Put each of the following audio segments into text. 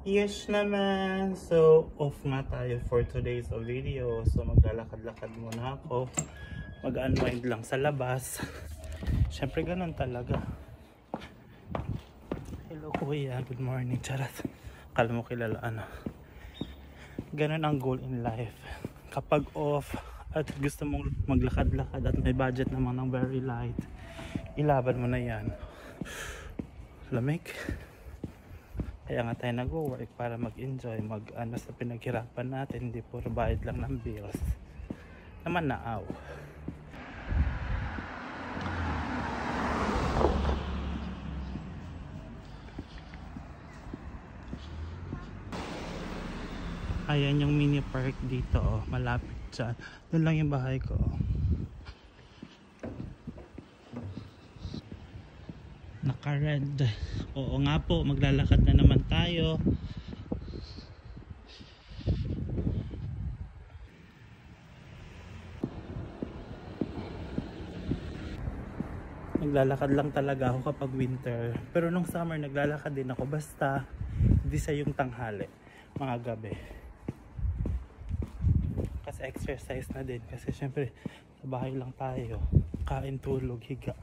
Yes naman. So, off nga tayo for today's video. So, maglalakad-lakad muna ako. Mag-unwind lang sa labas. Siyempre, ganun talaga. Hello, kuya. Good morning. Charot. Kala mo kilala, ano. Ganun ang goal in life. Kapag off at gusto mong maglakad-lakad at may budget naman ng very light, ilaban mo na yan. Lamig. Kaya nga tayo nag-work para mag-enjoy, mag-ano sa pinaghirapan natin, hindi puro bayad lang ng bills. Naman naaw. Ayan yung mini park dito, oh, malapit dyan. Doon lang yung bahay ko. Naka-red. Oo nga po, maglalakad na naman tayo. Naglalakad lang talaga ako kapag winter. Pero nung summer, naglalakad din ako basta hindi sa yung tanghali, mga gabi. Kasi exercise na din. Kasi syempre, sa bahay lang tayo. Kain, tulog, higa.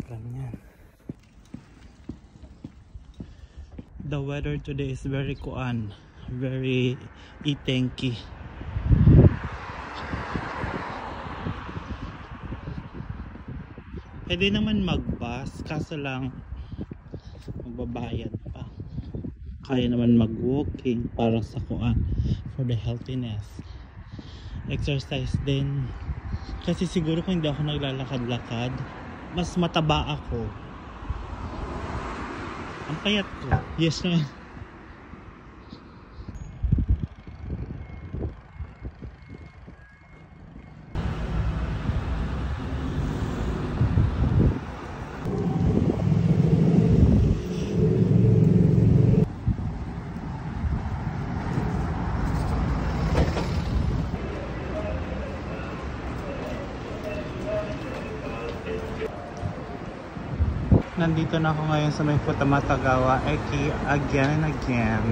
Ganyan. The weather today is very very itenki. Pwede naman mag-bus, kaso lang magbabayad pa. Kaya naman mag-walking para sa kuan, for the healthiness. Exercise din. Kasi siguro kung hindi ako naglalakad-lakad, mas mataba ako. Ang payat ko. Yes naman. Nandito na ako ngayon sa may Futamatagawa Eki again and again.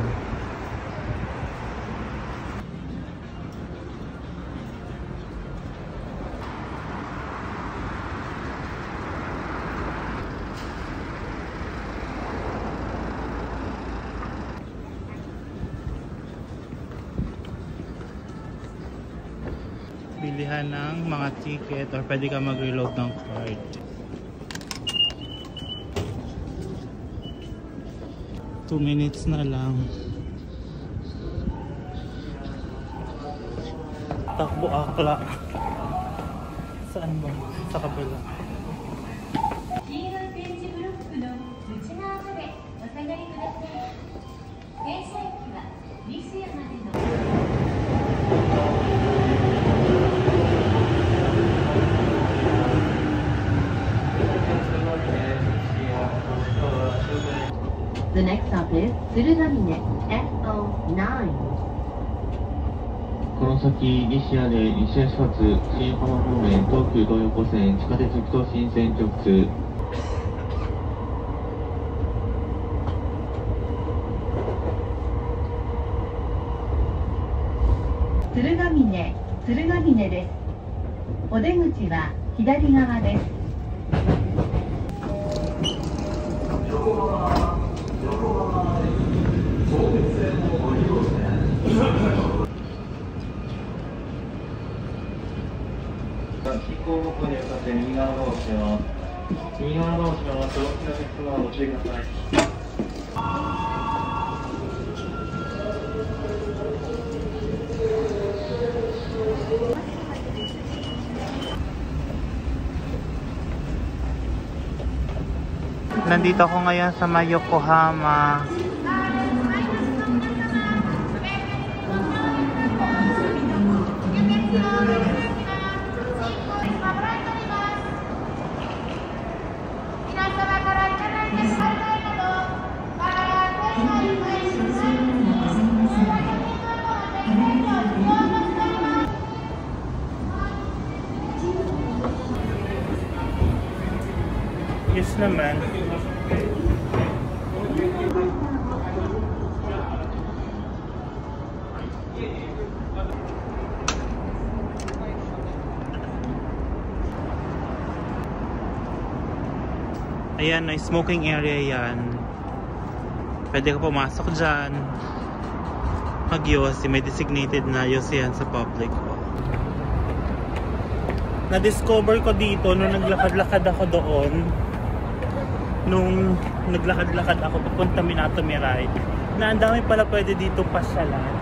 Bilihan ng mga ticket or pwede ka mag-reload ng card. Two minutes na lang. Takbo akla. Saan ba? Sa kabila. The next stop is Tsurugamine SO9. この先、西谷で西谷始発、新横浜方面、東急東横線、地下鉄北東新線直通。鶴ヶ峰です。お出口は左側です。進行方向に向かって右側のドアを閉めます。右側のドアを閉めます。お好きなお客様はご注意ください。Nandito ako ngayon sa may Yokohama. Yes naman. Ayan, may smoking area yan. Pwede ka pumasok dyan. Mag-yosi, may designated na yosi yan sa public. Na-discover ko dito nung naglakad-lakad ako doon. Nung naglakad-lakad ako papunta Minato Mirai, na ang dami pala pwede dito pasyalan.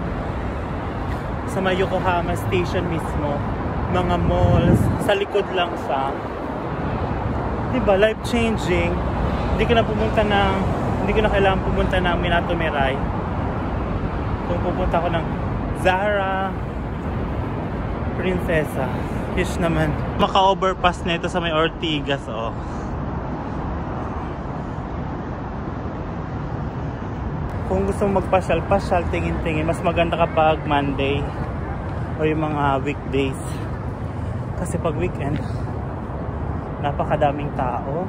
Sa may Yokohama station mismo, mga malls, sa likod lang siya. Diba, life changing. Hindi ko na kailangan pumunta ng Minato Mirai. Kung pupunta ako ng Zara, Prinsesa, fish naman. Maka-overpass na ito sa may Ortigas, oh. Kung gusto mong magpasyal-pasyal, tingin-tingin, mas maganda kapag Monday o yung mga weekdays. Kasi pag weekend, napakadaming tao.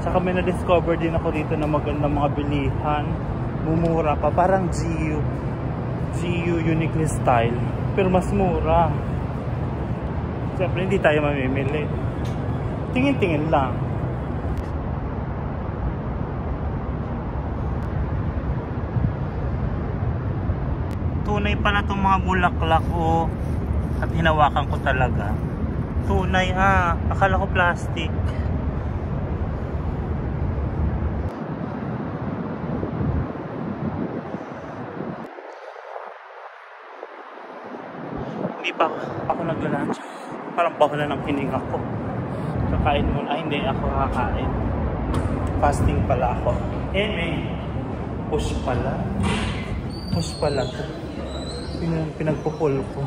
Tsaka may na-discover din ako dito na magandang mga bilihan. Mumura pa, parang GU Uniqlo style, pero mas mura. Siyempre hindi tayo mamimili. Tingin-tingin lang. Tunay pala itong mga bulaklak ko. At hinawakan ko talaga. Tunay akala ko plastic. Hindi pa ako nagla-lunch. Parang baho na ng hininga ko. Kakain muna. Ay, hindi ako kakain. Fasting pala ako. Push pala. Push pala ko. Pinagpupul ko.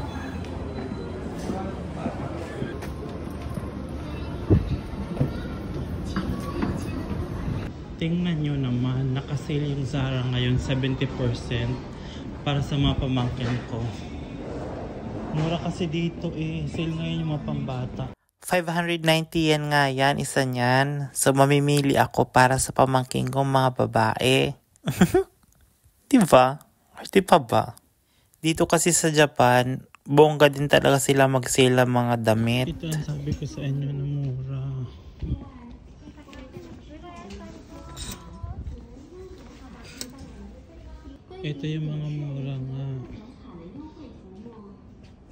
Tingnan nyo naman, nakasale yung Zara ngayon 70% para sa mga pamangkin ko. Mura kasi dito sale ngayon yung mga pambata. 590 yan nga yan, isa niyan. So mamimili ako para sa pamangkin kong mga babae. Diba? Di pa ba? Dito kasi sa Japan, bongga din talaga sila mag-sale ng mga damit. Ito ang sabi ko sa inyo na mura. Ito yung mga mura nga.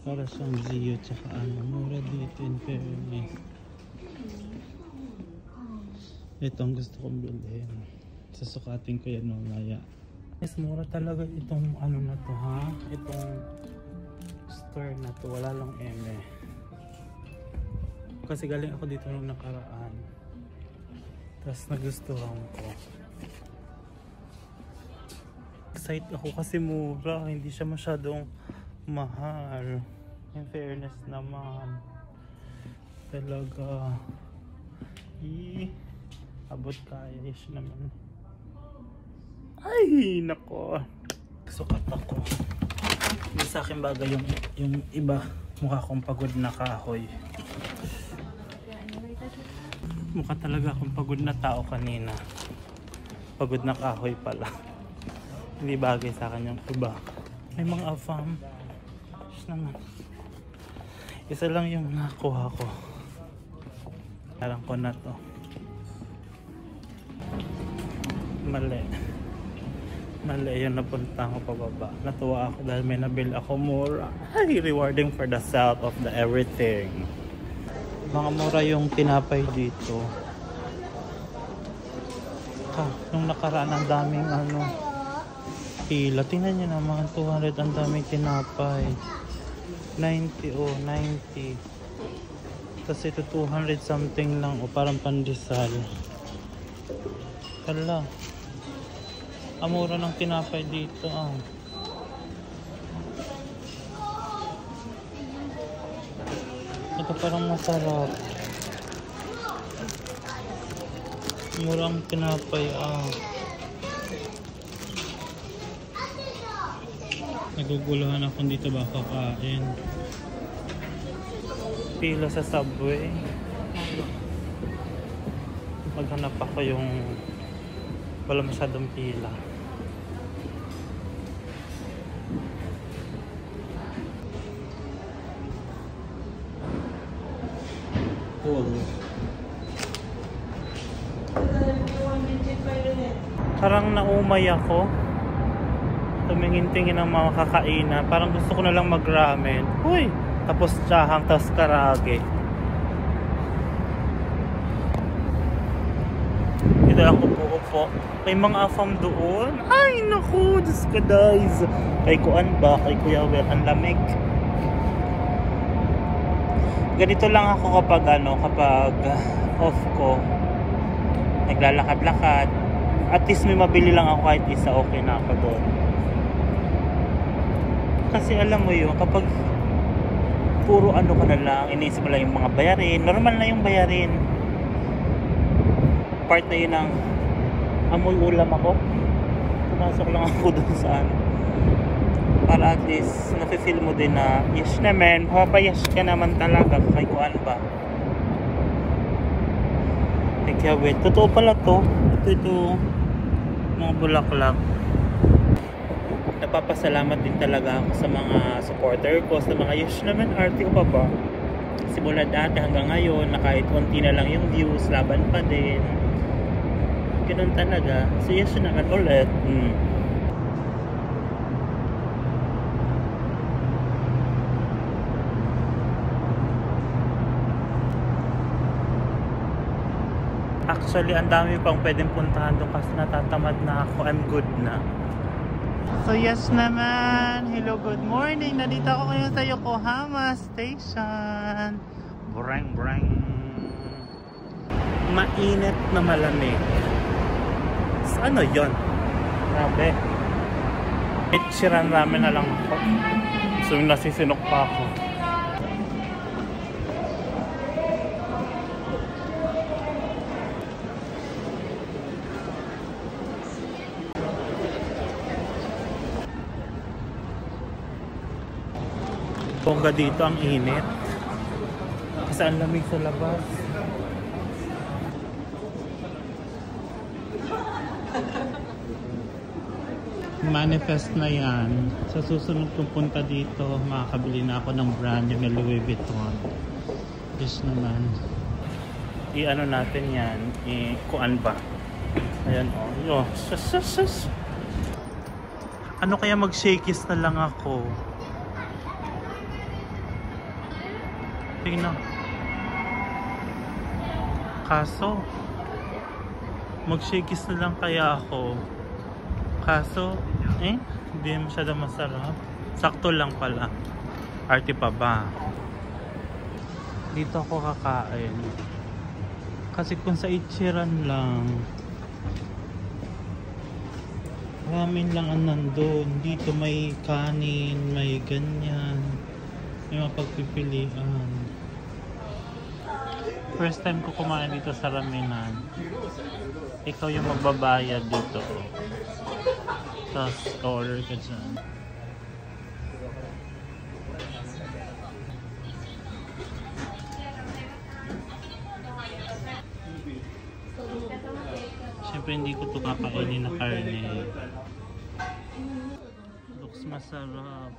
Para siyang Zio tsaka mura dito in fairness. Ito ang gusto kong bilhin. Sasukatin ko yan mamaya. Yes, mura talaga itong na to itong store na to, wala lang kasi galing ako dito nung nakaraan, tapos nagustuhan ko. Excited ako kasi mura, hindi siya masyadong mahal. In fairness naman talaga, abot kaya-ish naman. Ay, nako. Sukat ako. Hindi sa akin bagay yung iba. Mukha akong pagod na kahoy. Mukha talaga akong pagod na tao kanina. Pagod na kahoy pala. Hindi bagay sa akin yung iba. May mga afam. Naman. Isa lang yung nakuha ko. Alam ko na to. Mali yun, napunta ako pababa. Natuwa ako dahil may nabil ako mura. Ay, rewarding for the salt of the everything. Mga mura yung tinapay dito. Nung nakaraan ang daming pila. Tingnan nyo naman, 200 ang daming tinapay. 90 90. Tapos ito 200 something lang parang pandesal. Hala. Amura ng tinapay dito Ito parang masarap. Murang tinapay Naguguluhan ako dito ba kakain. Pila sa Subway. Maghanap ako yung wala masyadong pila. full. Parang naumay ako. Tumingin-tingin ng mga kakainan. Parang gusto ko na lang mag-ramen. Uy! Tapos tsahang, tapos karage. Dito ako po. May mga afam doon. Ay, naku! Diyos ko, guys. Kay Kuan ba? Kay Kuya Wel, ang lamig. Ganito lang ako kapag off ko. Naglalakad-lakad. At least may mabili lang ako kahit isa, okay na ako doon. Kasi alam mo yun, kapag puro ka na lang, iniisip mo lang yung mga bayarin, normal na yung bayarin. Part na yun ng amoy ulam ako. Pumasok lang ako doon sa para at least nafe-feel mo din na yes naman, papayash ka naman talaga kay Kuan ba. Kaya wait, totoo pala to. Ito mga bulaklak. Napapasalamat din talaga ako sa mga supporter ko, sa mga yes naman arte ko pa ba. Simula dati hanggang ngayon na kahit konti na lang yung views, laban pa din. Ganun talaga. So yes naman ulit. Actually, ang dami pang pwedeng puntahan doon kasi natatamad na ako. I'm good na. So yes naman. Hello, good morning. Nandito ako ngayon sa Yokohama Station. Brang brang. Mainit na malamig. So, ano yon? Grabe. Ichiran ramen na lang ako. So nasisinok pa ako. Bongga dito, ang init kasi ang lamig sa labas. Manifest na yan. Sa susunod kong punta dito, makakabili na ako ng brand yung Louis Vuitton. Yes naman. I-ano natin yan, Kuan ba? Ayan o. Ano kaya mag-shakies na lang ako? Tingnan. Kaso mag-shakies na lang kaya ako. Kaso hindi masyado masarap. Sakto lang pala. Arte pa ba? Dito ako kakain. Kasi kung sa Ichiran lang, ramen lang ang nandun. Dito may kanin, may ganyan. May mapagpipilian. First time ko kumain dito sa ramenan. Ikaw yung magbabayad dito. Tapos order ka dyan. Siyempre hindi ko ito kakainin na karne. Looks masarap.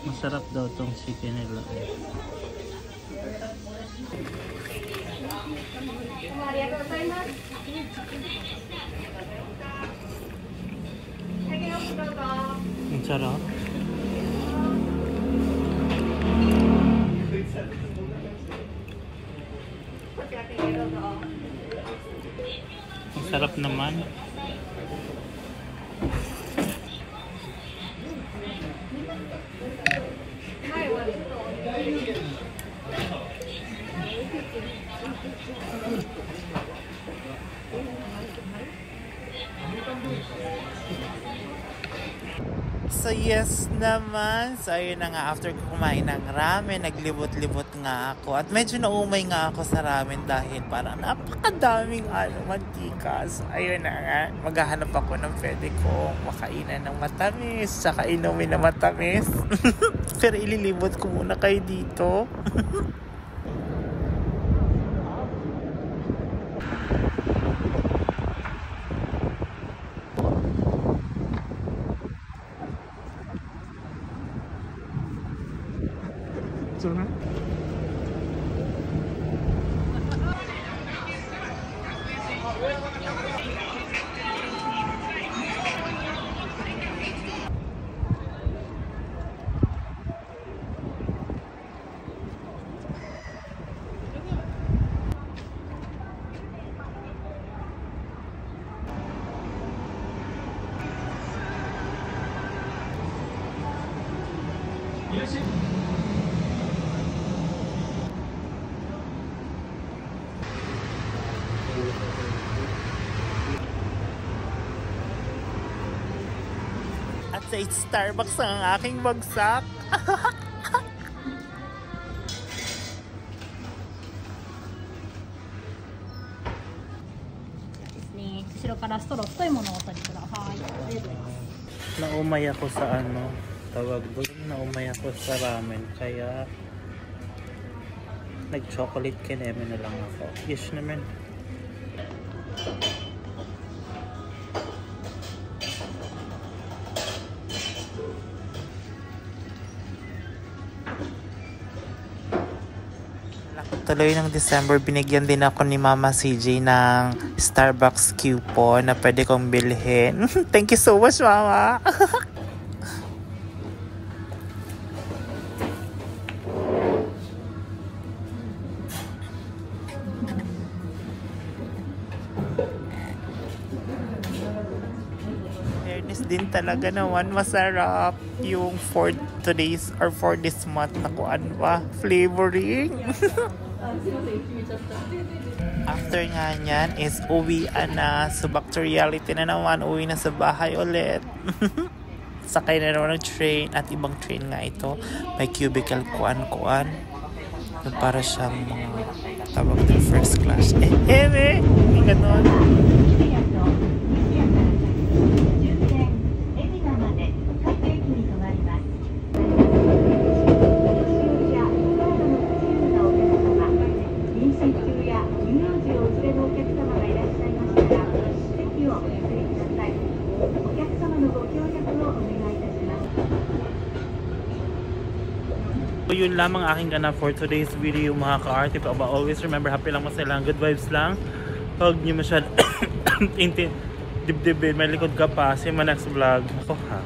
Masarap daw tong chicken nila. Ang sarap. Ang sarap naman. So yes naman. So ayun na nga, after ko kumain ng ramen, naglibot-libot nga ako. At medyo naumay nga ako sa ramen dahil parang napakadaming mantika. So ayun na nga, maghahanap ako ng pwede kong makainan ng matamis, tsaka inumin na matamis. Pero ililibot ko muna kayo dito. At sa Starbucks ang aking bagsak. 後ろからストロー太いものをお取りください。ありがとうございます。 Naumay ako sa tawag doon, naumay ako sa ramen, kaya nag-chocolate kineme na lang ako. Yes naman. Tuloy ng December, binigyan din ako ni Mama CJ ng Starbucks coupon na pwede kong bilhin. Thank you so much, Mama! Fairness din talaga naman, masarap yung for today's or for this month na kuan ba, flavoring. After nga nyan is uwian na. So back to reality na naman. Uwi na sa bahay ulit. Sakay na naman ng train. At ibang train nga ito. May cubicle kuan-kuan. Para siyang mga tawag ng first class. May ganon. So yun lamang aking ganap for today's video mga ka-arte. But always remember, happy lang mo sila, good vibes lang. Huwag nyo masyad dibdibin, may likod ka pa. See you in my next vlog. Ako ha.